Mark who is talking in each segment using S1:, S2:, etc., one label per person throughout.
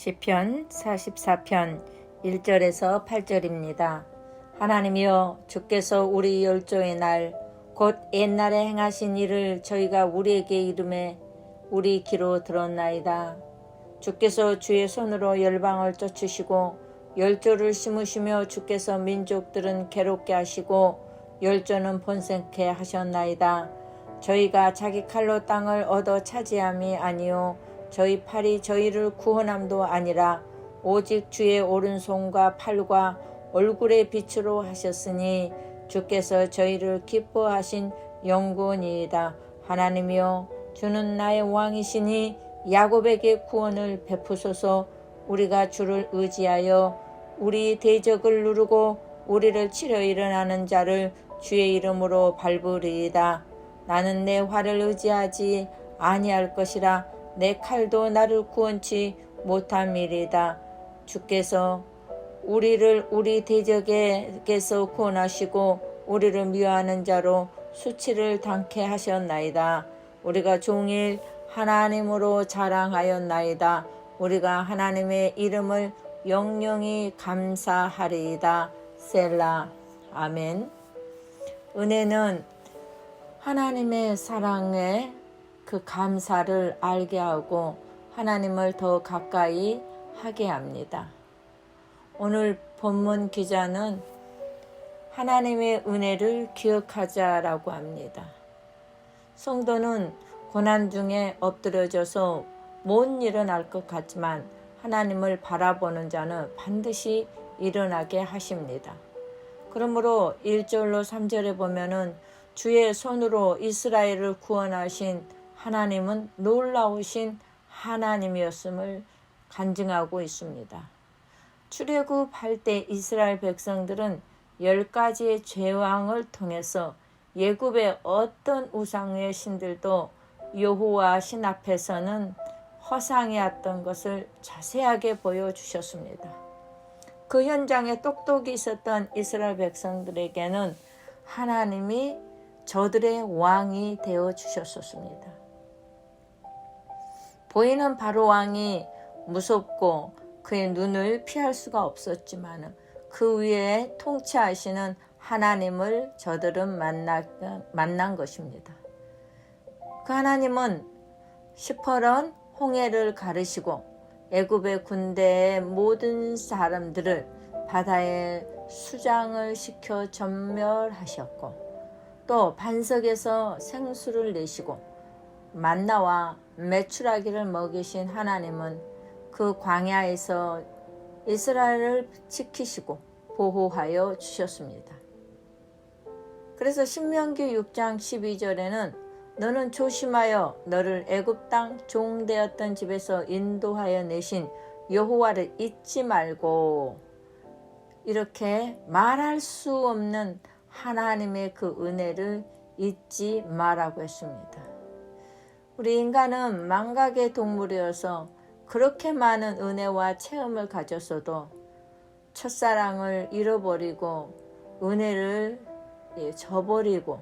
S1: 시편 44편 1절에서 8절입니다. 하나님이여, 주께서 우리 열조의 날 곧 옛날에 행하신 일을 저희가 우리에게 이름해 우리 귀로 들었나이다. 주께서 주의 손으로 열방을 쫓으시고 열조를 심으시며 주께서 민족들은 괴롭게 하시고 열조는 번성케 하셨나이다. 저희가 자기 칼로 땅을 얻어 차지함이 아니요 저희 팔이 저희를 구원함도 아니라 오직 주의 오른손과 팔과 얼굴의 빛으로 하셨으니 주께서 저희를 기뻐하신 영구니이다. 하나님이여, 주는 나의 왕이시니 야곱에게 구원을 베푸소서. 우리가 주를 의지하여 우리 대적을 누르고 우리를 치려 일어나는 자를 주의 이름으로 밟으리이다. 나는 내 활을 의지하지 아니할 것이라. 내 칼도 나를 구원치 못함이리이다. 주께서 우리를 우리 대적에게서 구원하시고 우리를 미워하는 자로 수치를 당케 하셨나이다. 우리가 종일 하나님으로 자랑하였나이다. 우리가 하나님의 이름을 영영히 감사하리이다. 셀라. 아멘. 은혜는 하나님의 사랑에 그 감사를 알게 하고 하나님을 더 가까이 하게 합니다. 오늘 본문 기자는 하나님의 은혜를 기억하자라고 합니다. 성도는 고난 중에 엎드려져서 못 일어날 것 같지만 하나님을 바라보는 자는 반드시 일어나게 하십니다. 그러므로 1절로 3절에 보면은 주의 손으로 이스라엘을 구원하신 하나님은 놀라우신 하나님이었음을 간증하고 있습니다. 출애굽할 때 이스라엘 백성들은 10가지의 제왕을 통해서 예굽의 어떤 우상의 신들도 여호와 신 앞에서는 허상이었던 것을 자세하게 보여주셨습니다. 그 현장에 똑똑히 있었던 이스라엘 백성들에게는 하나님이 저들의 왕이 되어 주셨었습니다. 보이는 바로 왕이 무섭고 그의 눈을 피할 수가 없었지만 그 위에 통치하시는 하나님을 저들은 만난 것입니다. 그 하나님은 시퍼런 홍해를 가르시고 애굽의 군대의 모든 사람들을 바다에 수장을 시켜 전멸하셨고 또 반석에서 생수를 내시고 만나와 메추라기를 먹이신 하나님은 그 광야에서 이스라엘을 지키시고 보호하여 주셨습니다. 그래서 신명기 6장 12절에는 너는 조심하여 너를 애굽 땅 종되었던 집에서 인도하여 내신 여호와를 잊지 말고, 이렇게 말할 수 없는 하나님의 그 은혜를 잊지 말라고 했습니다. 우리 인간은 망각의 동물이어서 그렇게 많은 은혜와 체험을 가졌어도 첫사랑을 잃어버리고 은혜를 저버리고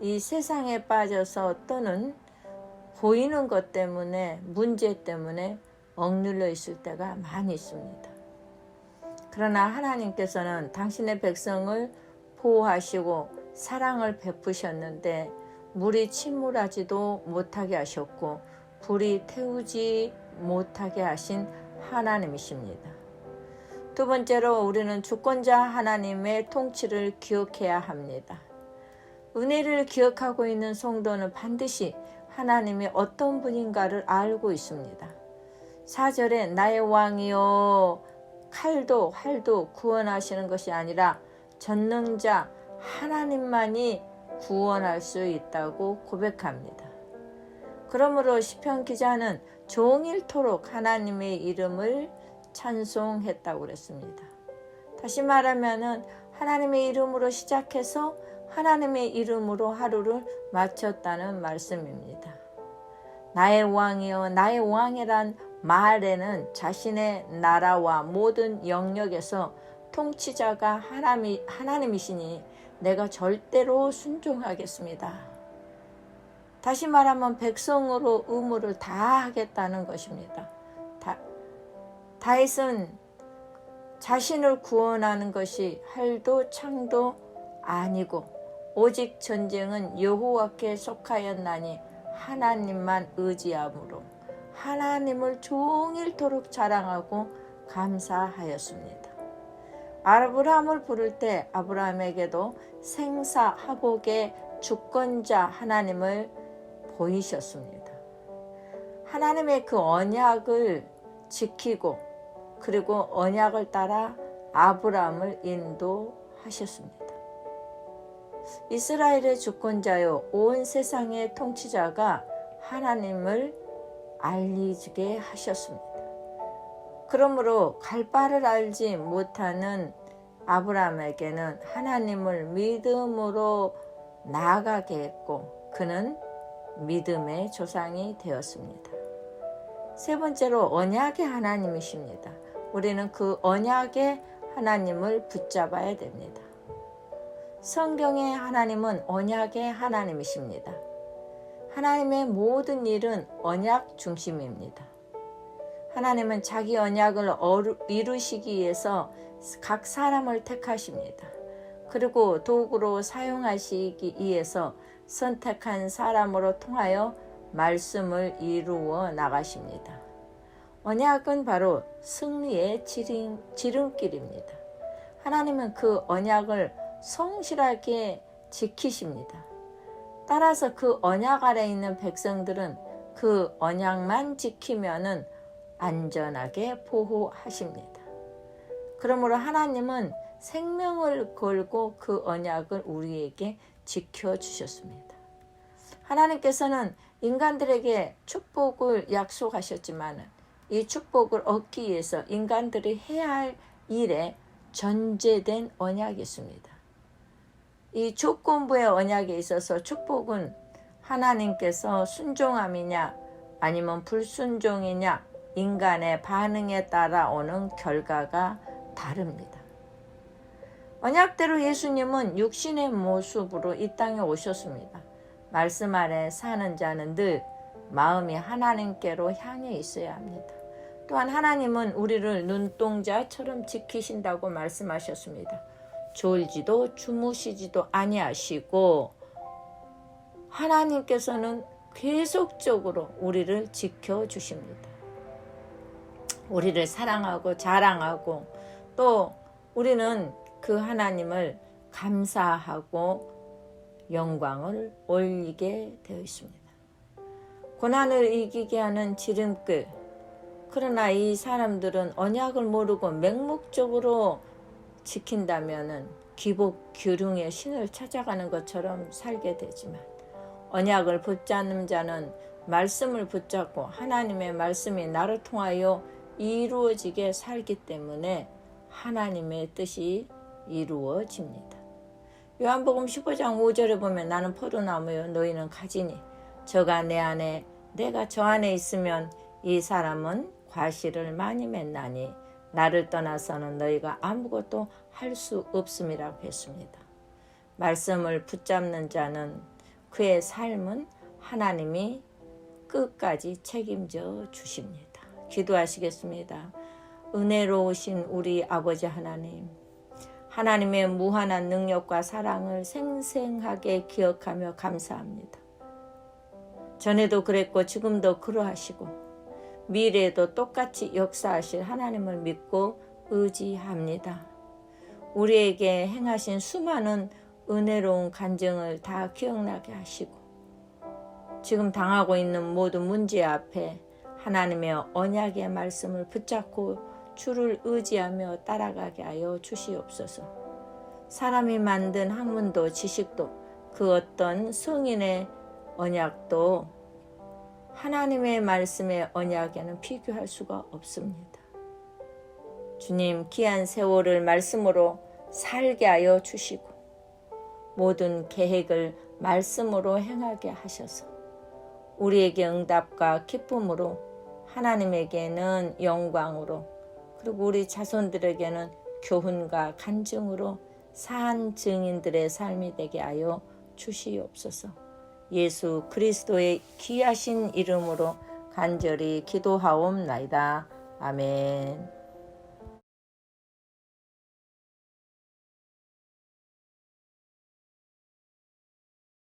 S1: 이 세상에 빠져서 또는 보이는 것 때문에, 문제 때문에 억눌려 있을 때가 많이 있습니다. 그러나 하나님께서는 당신의 백성을 보호하시고 사랑을 베푸셨는데 물이 침몰하지도 못하게 하셨고 불이 태우지 못하게 하신 하나님이십니다. 두 번째로 우리는 주권자 하나님의 통치를 기억해야 합니다. 은혜를 기억하고 있는 성도는 반드시 하나님이 어떤 분인가를 알고 있습니다. 4절에 나의 왕이여, 칼도 활도 구원하시는 것이 아니라 전능자 하나님만이 구원할 수 있다고 고백합니다. 그러므로 시편 기자는 종일토록 하나님의 이름을 찬송했다고 그랬습니다. 다시 말하면 하나님의 이름으로 시작해서 하나님의 이름으로 하루를 마쳤다는 말씀입니다. 나의 왕이여, 나의 왕이란 말에는 자신의 나라와 모든 영역에서 통치자가 하나님이시니 내가 절대로 순종하겠습니다. 다시 말하면 백성으로 의무를 다하겠다는 것입니다. 다윗은 자신을 구원하는 것이 활도 창도 아니고 오직 전쟁은 여호와께 속하였나니 하나님만 의지함으로 하나님을 종일토록 자랑하고 감사하였습니다. 아브라함을 부를 때 아브라함에게도 생사하복의 주권자 하나님을 보이셨습니다. 하나님의 그 언약을 지키고 그리고 언약을 따라 아브라함을 인도하셨습니다. 이스라엘의 주권자요 온 세상의 통치자가 하나님을 알리게 하셨습니다. 그러므로 갈 바를 알지 못하는 아브라함에게는 하나님을 믿음으로 나아가게 했고 그는 믿음의 조상이 되었습니다. 세 번째로 언약의 하나님이십니다. 우리는 그 언약의 하나님을 붙잡아야 됩니다. 성경의 하나님은 언약의 하나님이십니다. 하나님의 모든 일은 언약 중심입니다. 하나님은 자기 언약을 이루시기 위해서 각 사람을 택하십니다. 그리고 도구로 사용하시기 위해서 선택한 사람으로 통하여 말씀을 이루어 나가십니다. 언약은 바로 승리의 지름길입니다. 하나님은 그 언약을 성실하게 지키십니다. 따라서 그 언약 아래 있는 백성들은 그 언약만 지키면은 안전하게 보호하십니다. 그러므로 하나님은 생명을 걸고 그 언약을 우리에게 지켜주셨습니다. 하나님께서는 인간들에게 축복을 약속하셨지만 이 축복을 얻기 위해서 인간들이 해야 할 일에 전제된 언약이 있습니다. 이 조건부의 언약에 있어서 축복은 하나님께서 순종함이냐 아니면 불순종이냐 인간의 반응에 따라 오는 결과가 다릅니다. 언약대로 예수님은 육신의 모습으로 이 땅에 오셨습니다. 말씀 아래 사는 자는 늘 마음이 하나님께로 향해 있어야 합니다. 또한 하나님은 우리를 눈동자처럼 지키신다고 말씀하셨습니다. 졸지도 주무시지도 아니하시고 하나님께서는 계속적으로 우리를 지켜주십니다. 우리를 사랑하고 자랑하고 또 우리는 그 하나님을 감사하고 영광을 올리게 되어 있습니다. 고난을 이기게 하는 지름길. 그러나 이 사람들은 언약을 모르고 맹목적으로 지킨다면은 기복 규령의 신을 찾아가는 것처럼 살게 되지만 언약을 붙잡는 자는 말씀을 붙잡고 하나님의 말씀이 나를 통하여 이루어지게 살기 때문에 하나님의 뜻이 이루어집니다. 요한복음 15장 5절에 보면 나는 포도나무요 너희는 가지니 저가 내 안에 내가 저 안에 있으면 이 사람은 과실을 많이 맺나니 나를 떠나서는 너희가 아무것도 할 수 없음이라고 했습니다. 말씀을 붙잡는 자는 그의 삶은 하나님이 끝까지 책임져 주십니다. 기도하시겠습니다. 은혜로우신 우리 아버지 하나님, 하나님의 무한한 능력과 사랑을 생생하게 기억하며 감사합니다. 전에도 그랬고 지금도 그러하시고 미래에도 똑같이 역사하실 하나님을 믿고 의지합니다. 우리에게 행하신 수많은 은혜로운 간증을 다 기억나게 하시고 지금 당하고 있는 모든 문제 앞에 하나님의 언약의 말씀을 붙잡고 주를 의지하며 따라가게 하여 주시옵소서. 사람이 만든 학문도 지식도 그 어떤 성인의 언약도 하나님의 말씀의 언약에는 비교할 수가 없습니다. 주님, 귀한 세월을 말씀으로 살게 하여 주시고 모든 계획을 말씀으로 행하게 하셔서 우리에게 응답과 기쁨으로 하나님에게는 영광으로 그리고 우리 자손들에게는 교훈과 간증으로 산 증인들의 삶이 되게 하여 주시옵소서. 예수 그리스도의 귀하신 이름으로 간절히 기도하옵나이다. 아멘.